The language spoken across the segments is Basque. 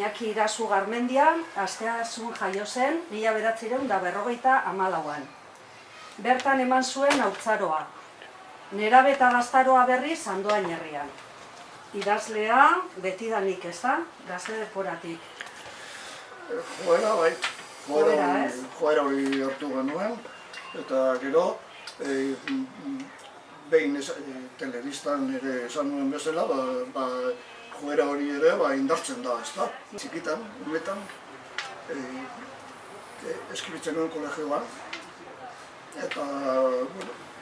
Iñaki Irazu Garmendia, Asteasun jaio zen 1954an. Bertan eman zuen haurtzaroa. Nerabe eta gaztaroa berriz Andoain herrian. Idazlea betidanik, ez da? Gazte deporatik. Joera, bai. Joera hori hartu genuen, eta gero, behin telebistan ere esan nuen bezala, joera hori ere indartzen da, ez da. Txikitan, umetan, eskribitzen nuen kolegioan, eta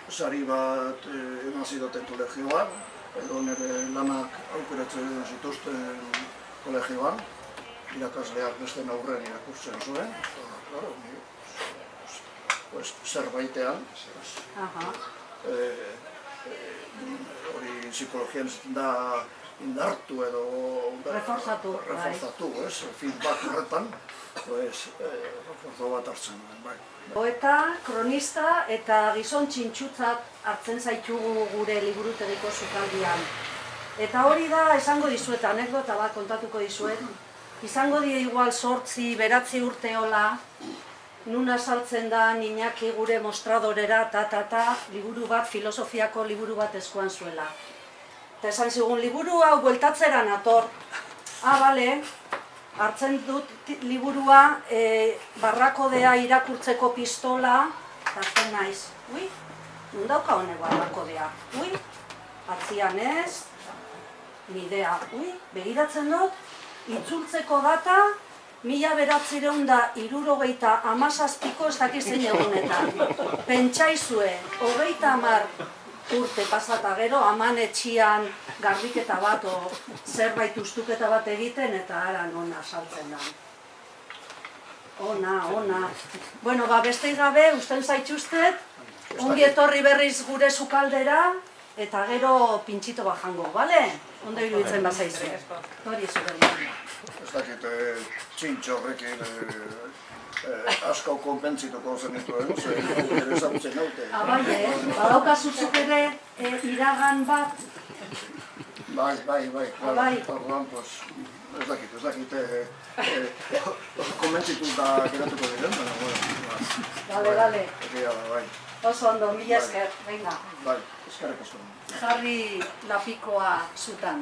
sari bat eman zidaten kolegioan, edo nire lanak aukeratzen zituzten kolegioan, irakasleak beste aurrean irakurtzen zuen, eta, klaro, zerbaitean, hori psikologian da indartu edo reforzatu, feedback horretan, reforzo bat hartzen duen, bai. Poeta, kronista eta gizon txintxutzat hartzen zaitugu gure liburutegiko sukaldian. Eta hori da, esango dizuet, anekdota bat kontatuko dizuet, izango die igual 8-9 urte hola, nun azaltzen da Iñaki gure mostradorera, liburu bat, filosofiako liburu bat eskuan zuela. Eta esan zigun, liburu hau bueltatzera nator. Bale, hartzen dut liburua, barrakodea irakurtzeko pistola, eta zen naiz. Nun dauka honek barrakodea? Atzian ez, nidea. Begiratzen dut, itzultzeko data, 1977ko ez dakizein egunetan. Pentsaizue, 30 urte pasata gero, aman etxian garbiketa bat o zerbait ustuketa bat egiten eta haran ona saltzen da. Ona. Bueno, bestei gabe, usten zaitxustet, ongi etorri berriz gure sukaldera, eta gero pintxito bat jango, bale? Ondo iruditzen bazaizu. Hori zure dira. Ez dakit, txintxo horrekin askau konpentzituko zenituen, ere ezagutzen naute. Bai, badaukazuzuk ere iragan bat? Bai. Orduan, ez dakit, konpentzitu da geratuko diren, baina, Dale. Bai. Oso ondo, mila esker, venga. Bai, eskerrik asko. Jarri lapikoa zutan.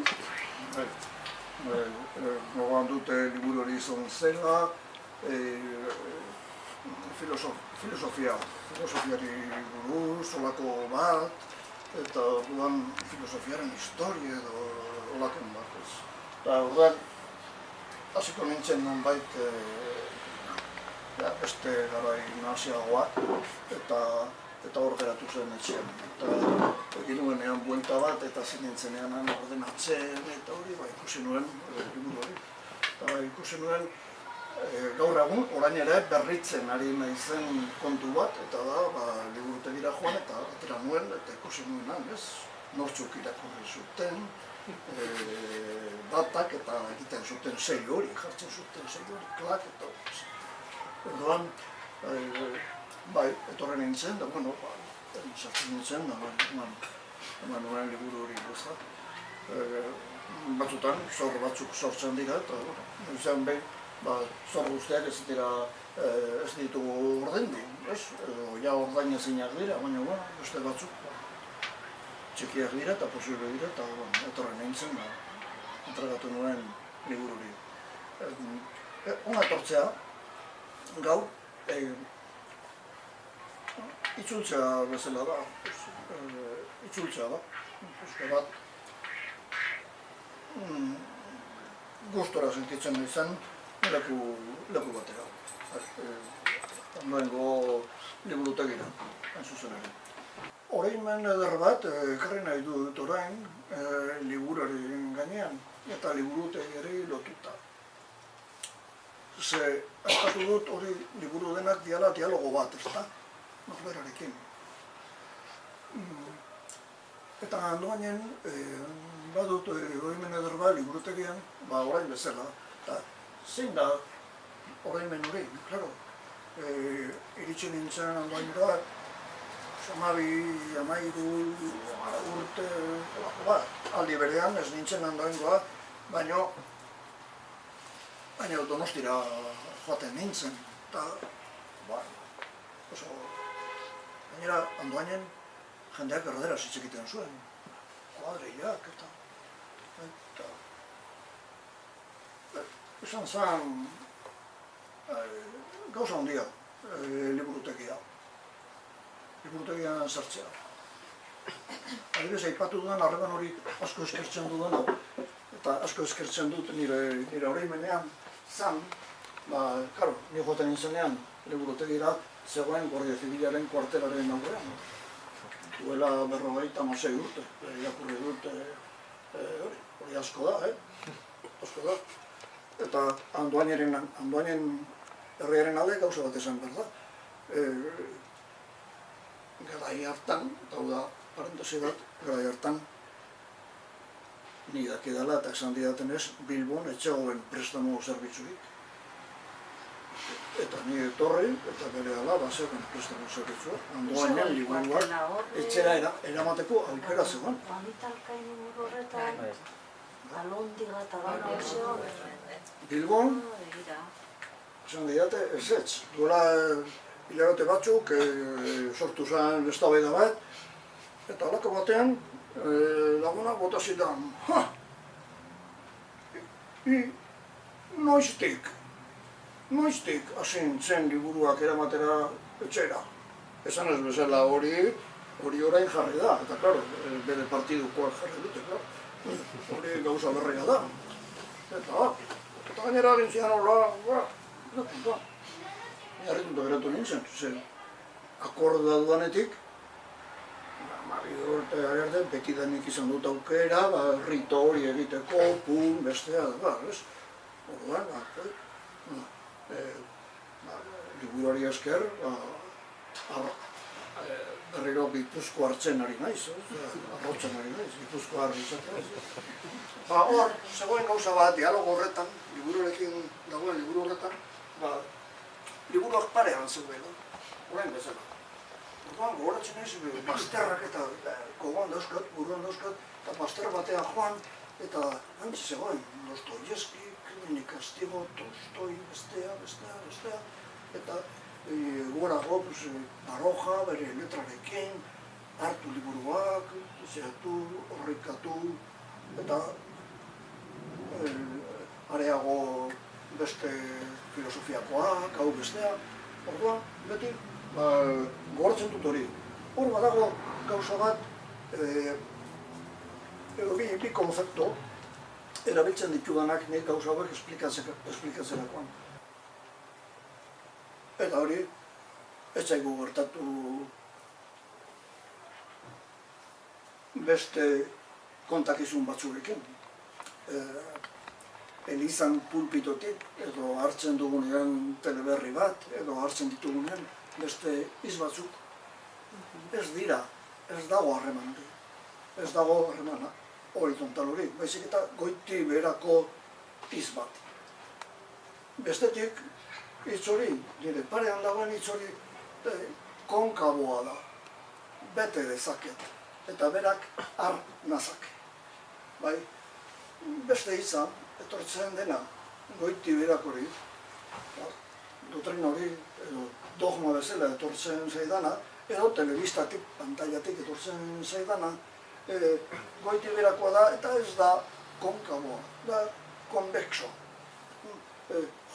Gogoan dute liburu hori izan zela, filosofiari buruz, olako bat, eta orduan filosofiaren historia edo olako bat. Eta orduan, hasiko nintzen nonbait beste garai naziagoak, eta hor geratu zen etxean. Eta egin nuenean buelta bat, eta zinintzenean ordenatzen, eta hori ikusi nuen, liburu hori. Eta ikusi nuen, gaur egun, orain ere berritzen ari naizen kontu bat, eta da, liburutegira joan, eta atera nuen, eta ikusi nuenan, ez? Nortzuk irakurri zuten, datak, eta egiten zuten sei hori, jartzen zuten sei hori, klak, eta orduan, etorren nintzen, da, bueno, sartzen nintzen, eman nuen liburu hori guztat. Batzutan, zor batzuk sortzen dira, eta, izan behin, zor guztiak ez ditugu ordendi, ez? Ja ordain ezinak dira, baina, beste batzuk txikiak dira eta posible dira, eta etorren nintzen, entregatu nuen liburu hori. Ona etortzea, gaur, itzultzea bezala da, itzultzea da, bat, gustora sentitzen izan leku batera, ondoengo liburutegira, hain zuzen ere. Oroimen eder bat, ekarri nahi dut orain, liburuaren gainean, eta liburutegiari lotuta. Ze, aipatu dut hori liburu denak diala dialogo bat, ez da? Norberarekin. Eta Andoainen, badut oroimen eder bat liburutegian, orain bezala. Zein da oroimen hori, klaro. Iritsi nintzen Andoainera, 12-13 urte, aldi berean ez nintzen Andoaingoa, baina baina Donostira joaten nintzen, eta oso, gainera Andoainen jendeak erderaz hitz egiten zuen, kuadrilak eta esan zen gauza handia liburutegia. Liburutegian sartzea. Adibidez, aipatu dudan harreman hori asko eskertzen dudana, eta asko eskertzen dut nire oroimenean zan, karo, ni joaten nintzenean liburutegira zegoen Guardia Zibilaren kuartelaren aurrean. Duela 56 urte, irakurri dut, hori asko da, asko da. Eta Andoainen herriaren alde gauza bat esan behar da. Garai hartan, eta da, parentesi bat, garai hartan, ni dakidala eta esan didatenez, Bilbon etxegoen prestamu zerbitzurik. Eta ni etorri, eta bere alaba zegoen prestamu zerbitzua, Andoainen liburuak etxera eramateko aukera zegoen. Amitalkain liburu horretan, alondiga eta gana osio. Bilbon, esan didate, ez, duela hilabete batzuk sortu zen eztabaida bat, eta halako batean lagunak bota zidan, noiztik hasin zen liburuak eramatera etxera. Esan ez bezala hori orain jarri da, eta klaro, bere partidukoak jarri dute, hori gauza berria da. Eta gainera egin zidan hola, harrituta geratu nintzen, akorda dudanetik, Mario eta arte betidanik izan dut aukera, rito hori egiteko, bestea, ez? Orduan, liburuari esker, berriro Gipuzko hartzen ari naiz, arrotzen ari naiz, Gipuzko harri izatea. Hor, zegoen gauza bat, dialogo horretan, liburuarekin dagoen liburu horretan, liburuak parean zegoela, orain bezala. Orduan, gogoratzen naiz, masterrak eta gogoan dauzkat, buruan dauzkat, eta master batean joan, eta antzi zegoen, Dostoyevski, Krimen y Castigo, Tolstoi, bestea, eta gorago, Baroja, bere letrarekin, hartu liburuak, zehatu, horrikatu, eta areago beste filosofiakoak, hau bestea, orduan, beti, gogoratzen dut hori. Hor badago gauza bat, bi konzeptu, erabiltzen ditudanak nik gauza hauek esplikatzerakoan. Eta hori, ez zaigu gertatu beste kontakizun batzurekin. Elizan pulpitotik, edo hartzen dugunean teleberri bat, edo hartzen ditugunean beste hitz batzuk. Ez dira, ez dago harreman hori. Ez dago harremana horizontal hori, baizik eta goiti beherako hitz bat. Bestetik, hitz hori, nire parean dagoen hitz hori konkaboa da, bete dezaket, eta berak har nazake. Bai, beste hitza, etortzen dena, goiti beherako hori, dotrina hori, edo dogma bezala etortzen zaidana, edo telebistatik, pantailatik etortzen zaidana, goiti beherakoa da, eta ez da konkaboa, da konvexo,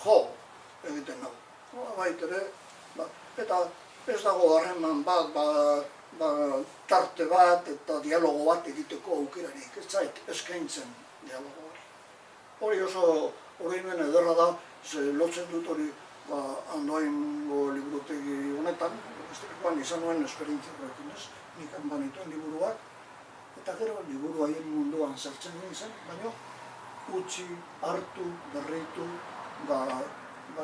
jo egiten nago. Baitere, eta ez dago harreman bat, tarte bat eta dialogo bat egiteko aukerarik, ez zait eskaintzen dialogo hori. Hori oso oroimen ederra da, lotzen dut hori Andoaingo liburutegi honetan, izan nuen esperientzia horrekin ez, nik banituen liburuak, eta gero liburu haien munduan sartzen nintzen, baina utzi, hartu, berritu,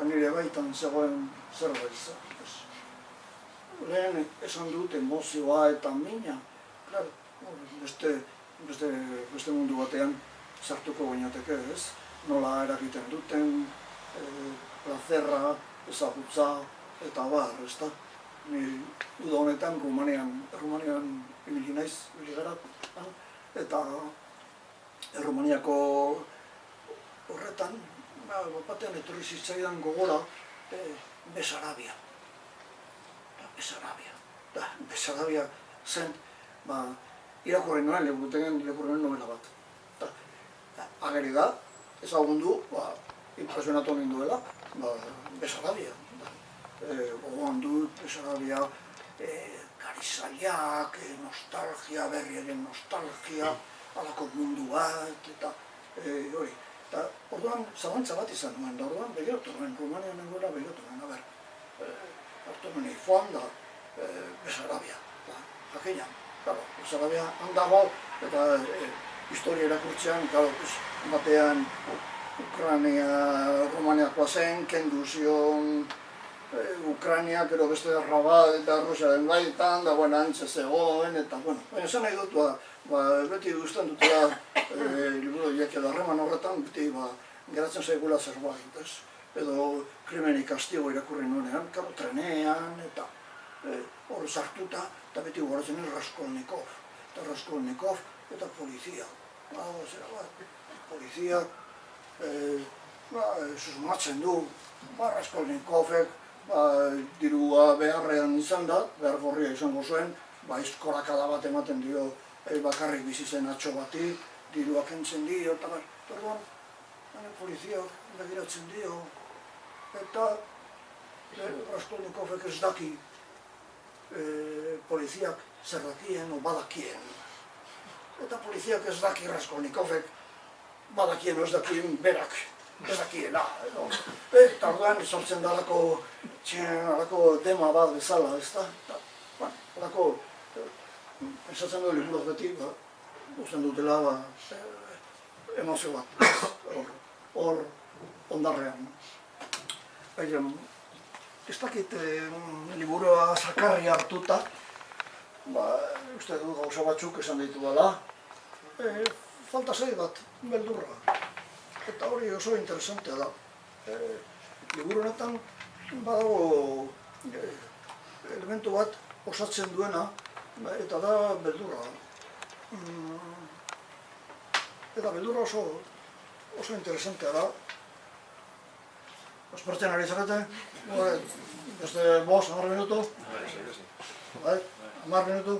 nire baitan zegoen zerbait zen. Lehen esan dut emozioa eta mina, beste mundu batean sartuko bainateke ez, nola eragiten duten, plazerra, ezagutza eta bar, ezta. Ni uda honetan Rumanian ibili naiz, ibili gara, eta Rumaniako horretan, batean etorri zitzaidan gogora Besarabia. Besarabia zen, irakurri nuen, irakurri nuen novela bat. Ageri da, ezagundu, impresionatu ninduela, Besarabia. Gogoan dut, Besarabia, garizaiak, nostalgia, berriaren nostalgia, alako mundu bat, eta hori. Eta orduan zabantza bat izan nuen, da orduan begiratu nuen, Rumanian nengoela begiratu nuen, hartu nuen joan da Besarabia, jakina. Besarabia handago, eta historia erakurtzean, batean Ukrania, Rumaniakoa zen, kendu zion Ukrania, gero beste Rabat eta Rusiaren baitan, da antxe zegoen, eta baina esan nahi dut, beti guztan dutela liburu horiek edo harreman horretan, beti geratzen zaigula zerbait, edo Krimeni Kastigo irakurri nuenean, trenean, eta hor sartuta, eta beti goratzen Raskolnikov, eta polizia. Polizia susmatzen du, Raskolnikovek dirua beharrean izan da, behar gorria izango zuen, izkorakada bat ematen dio bakarrik bizi zen atxo bati, dirua kentzen dio, eta orduan, polizia begiratzen dio, eta Raskolnikovek ez daki poliziak zer dakien o badakien. Eta poliziak ez daki Raskolnikovek badakien o ez dakien berak ez dakiela. Eta orduan sortzen da alako dema bat bezala, ez da? Alako, pensatzen du liburu beti, usten dutela emozio bat, hor ondarrean. Ez dakit liburua sakarri hartuta, uste du gauza batzuk esan ditu dela, falta zei bat, beldurra. Eta hori oso interesantea da. Liburu honetan badago elementu bat osatzen duena, eta da beldurra. Eta beldurra oso interesantea da. Ospertzen ari zarete? Beste 5-10 minutu? Bai? 10 minutu?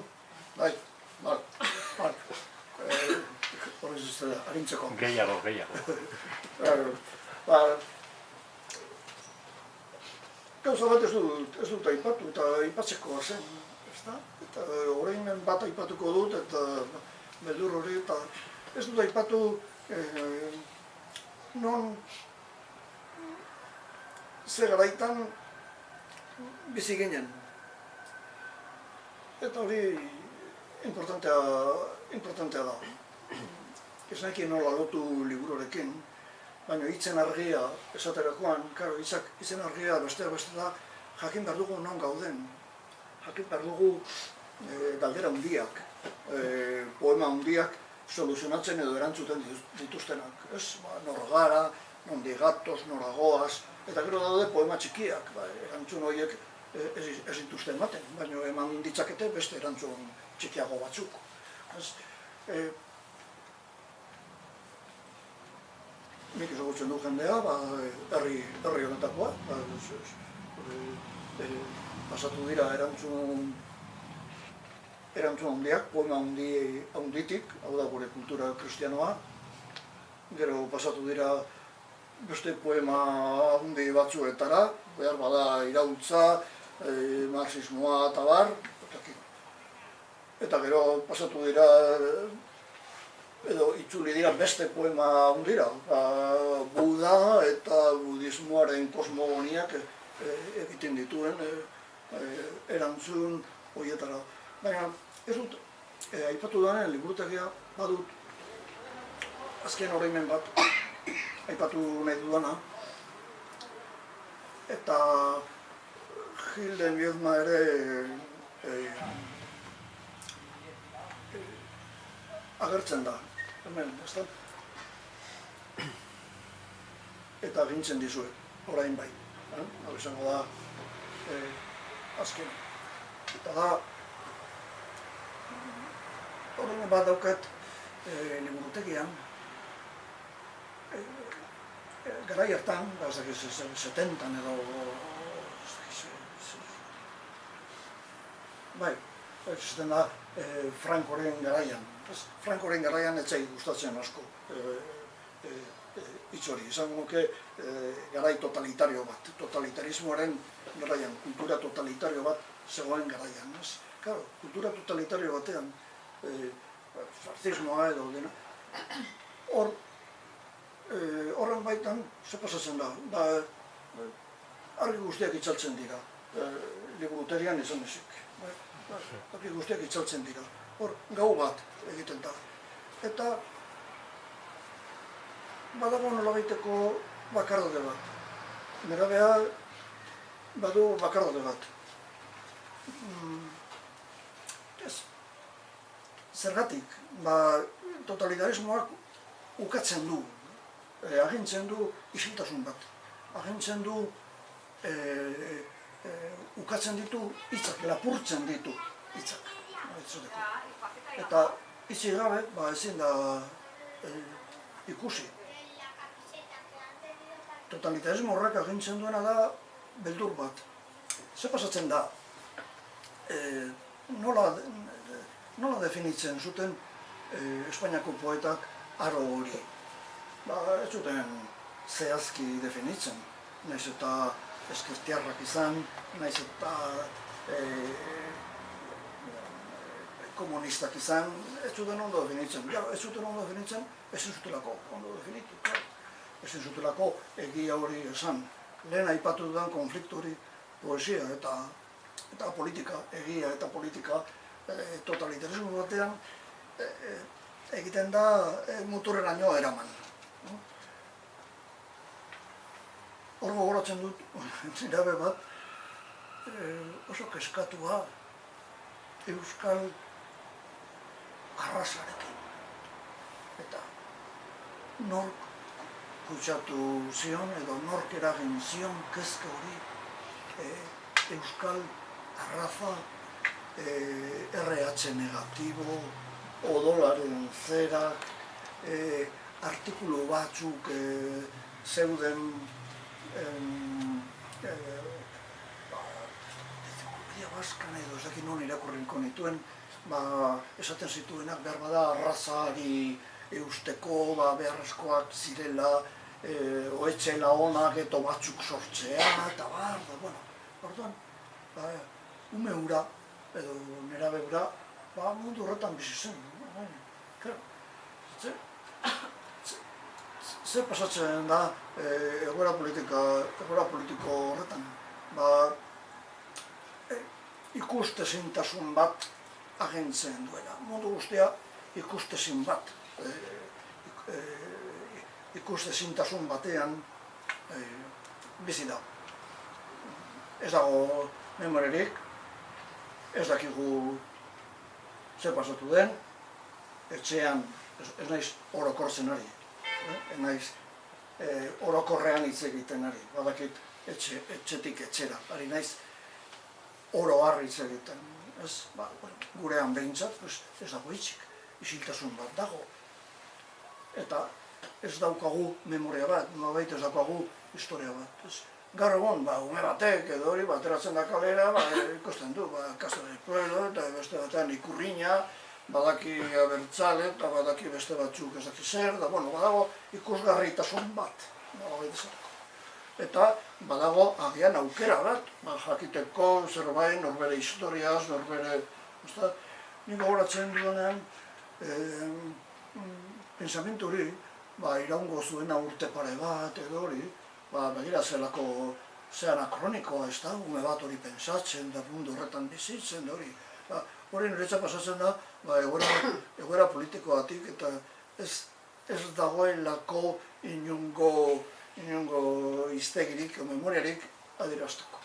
Bai? Horrez ez da, harintzeko. Gehiago. Gauza bat ez dut aipatu eta aipatzeko zen, ezta? Eta orain bat aipatuko dut eta beldur hori eta ez dut aipatu non ze garaitan bizi ginen. Eta hori importantea da. Ez nahi nola lotu liburuarekin, baina hitzen argia esaterakoan, hitzen argia besteak beste da, jakin behar dugu non gauden. Jakin behar dugu galdera hundiak, poema hundiak soluzionatzen edo erantzuten dituztenak. Nor gara, nondi gatoz, nora goaz, eta gero daude poema txikiak, erantzun horiek ez dituzten ematen, baina eman ditzakete beste erantzun txikiago batzuk. Nik ezagutzen du jendea, herri honetakoa, pasatu dira erantzun handiak, poema handitik, hau da gure kultura kristianoa, gero pasatu dira beste poema handi batzuetara, behar bada iraultza, marxismoa eta bar, eta gero pasatu dira edo itzuli dira beste poema hundira, Buda eta budismoaren kosmogoniak egiten dituen erantzun horietara. Baina ez dut, aipatu denen liburutegia badut azken oroimen bat aipatu nahi dudana, eta Hilden Biedma ere agertzen da, hemen, ez da? Eta gintzen dizuet, orain bai. Hau izango da, azken. Eta da, orain bat daukat liburutegian, garai hartan, ez dakit, 70 edo, bai, esaten da Francoren garaian. Francoren garaian ez zait gustatzen asko hitz hori. Izan nuke garai totalitario bat, totalitarismoaren garaian, kultura totalitario bat zegoen garaian. Claro, kultura totalitario batean, fascismoa edo dena, horren baitan, ze pasatzen da, argi guztiak itzaltzen dira, liburuterian izan ezik. Argi guztiak itzaltzen dira, hor gau bat egiten da. Eta badago nolabaiteko bakardade bat. Nerabea badu bakardade bat. Zergatik, totalitarismoak ukatzen du, agintzen du isiltasun bat, agintzen du ukatzen ditu hitzak, lapurtzen ditu hitzak. Eta hitzik gabe, ezin da ikusi. Totalitarismo horrek agintzen duena da beldur bat. Ze pasatzen da? Nola definitzen zuten Espainiako poetak aro hori? Ez zuten zehazki definitzen, nahiz eta ezkertiarrak izan, nahiz eta komunistak izan, ez zuten ondo definitzen. Ez zuten ondo definitzen, ezin zutelako ondo definitu. Ezin zutelako egia hori esan. Lehen aipatu dudan konfliktu hori poesia eta politika, egia eta politika, totalitarismo batean egiten da muturreraino eraman. Hor gogoratzen dut, nirabe bat, oso keskatua euskal arrasarekin. Eta nork kutsatu zion edo nork eragin zion kezka hori euskal arraza RH negatibo, odolaren zerak, artikulu batzuk zeuden entziklopedia baskan edo ez dakit non irakurriko nituen, esaten zituenak behar bada arrazari eusteko beharrezkoak zirela, oetxela onak eto batzuk sortzea, eta orduan, ume hura, edo nerabe hura, mundu horretan bizi zen. Zer pasatzen da egoera politiko horretan? Ikustezintasun bat agintzen duela. Mundu guztia ikustezin bat. Ikustezintasun batean bizi da. Ez dago memoriarik, ez dakigu zer pasatu den, etxean, ez naiz orokortzen ari. Ez naiz orokorrean hitz egiten ari, badakit etxetik etxera, ari naiz oro har hitz egiten. Gurean behintzat, ez dago hitzik, isiltasun bat dago. Eta ez daukagu memoria bat, nolabait ez daukagu historia bat. Gaur egon, ume batek edo hori ateratzen da kalera, ikusten du, Casa del Pueblo, eta beste batean Ikurriña, badaki abertzale, eta badaki beste batzuk ez daki zer, badago ikusgarritasun bat, eta badago agian aukera bat, jakiteko zerbait, norbere historiaz, norbere... Nik gogoratzen duenean, pensamentu hori, iraungo zuena urte pare bat edo hori, begira zelako ze anakronikoa, ez da, ume bat hori pensatzen, da mundu horretan bizitzen, da hori. Hori niretzat pasatzen da, egoera politikoatik, eta ez dagoelako inongo iztegirik, memoriarik adierazteko.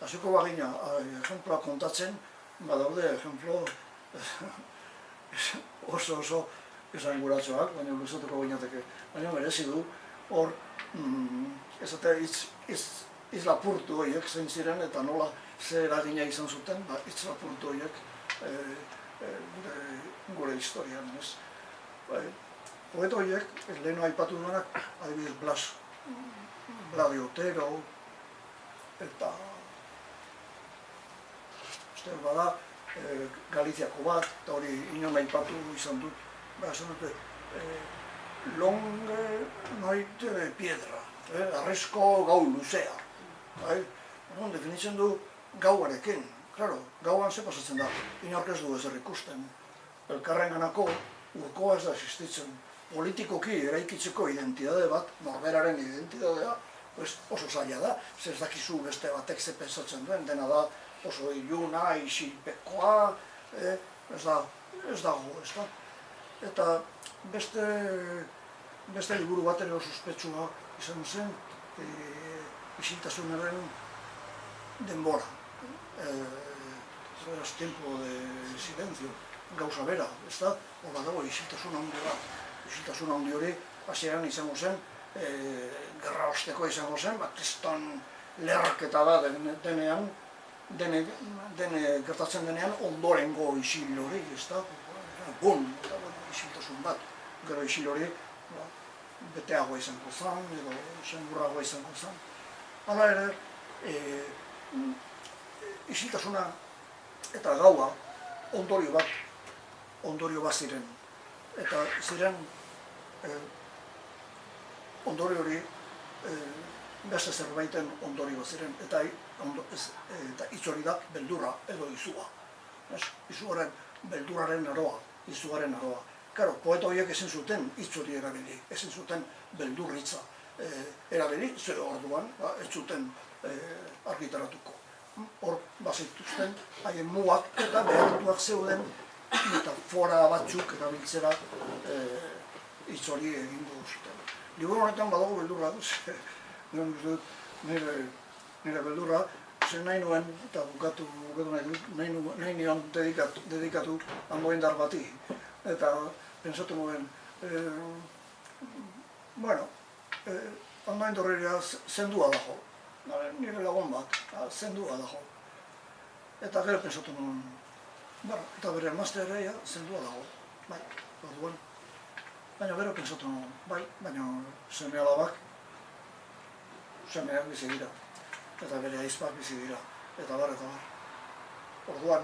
Hasiko bagina, ejemploa kontatzen, badaude ejemplo oso esanguratsuak, baina luzatuko bainateke. Baina merezi du, hor, hitz lapurtu horiek zein ziren eta nola ze eragina izan zuten, hitz lapurtu horiek gure historian. Poeta horiek, leheno aipatu duenak, adibidez Blas Bladi Otero, eta uste bada Galiziako bat, eta hori inon aipatu izan dut, esan dute, longe noite de piedra, arrezko gau luzea. Definitzen du gauarekin, claro, gauan ze pasatzen da, inork ez du ezer ikusten. Elkarrenganako urkoa ez da existitzen. Politikoki eraikitzeko identitate bat, norberaren identitatea, oso zaila da, ez dakizu beste batek ze pensatzen duen, dena da oso iluna, isilpekoa, ez dago, ez da. Eta beste liburu bat ere osuspetsua izan zen, isiltasunaren denbora. Beraz, tiempo de silencio, gauza bera, ez da, hor dago isiltasun handi bat. Isiltasun handi hori, hasieran izango zen, gerra osteko izango zen, kriston leherketa da denean, gertatzen denean ondorengo isil hori, ez da, bon, isiltasun bat, gero isil hori beteagoa izango zen, edo senburragoa izango zen. Hala ere, isiltasuna eta gaua ondorio bat ziren. Eta ziren ondorio hori beste zerbaiten ondorio ziren. Eta hitz hori da beldurra edo izua. Izuaren beldurraren aroa, izuaren aroa. Karo, poeta horiek ezin zuten hitz hori erabili, ezin zuten beldur hitza erabili, zero orduan ez zuten argitaratuko. Hor bazituzten haien mugak eta behartuak zeuden metafora batzuk erabiltzera hitz hori egingo zuten. Liburu honetan badago beldurra, nire beldurra, zen nahi nuen, eta bukatu nahi nion dedikatu Angoindar bati. Eta pensatu nuen, Angoindarreria zendua dago, nire lagun bat, zendua dago. Eta gero pensatu nuen, eta bere emaztearea zendua dago, bai, orduan. Baina gero pensatu nuen, bai, baina seme alabak, semeak bizi dira, eta bere aizpak bizi dira, eta bar. Orduan,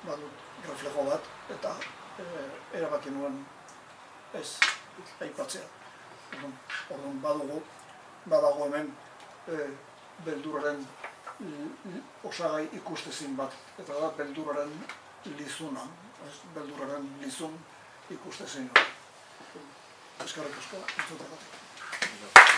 badut reflejo bat, eta erabaki nuen ez aipatzea. Orduan badago hemen beldurraren osagai ikustezin bat, eta da beldurraren lizuna, beldurraren lizun ikustezin. Eskerrik asko, entzutagatik.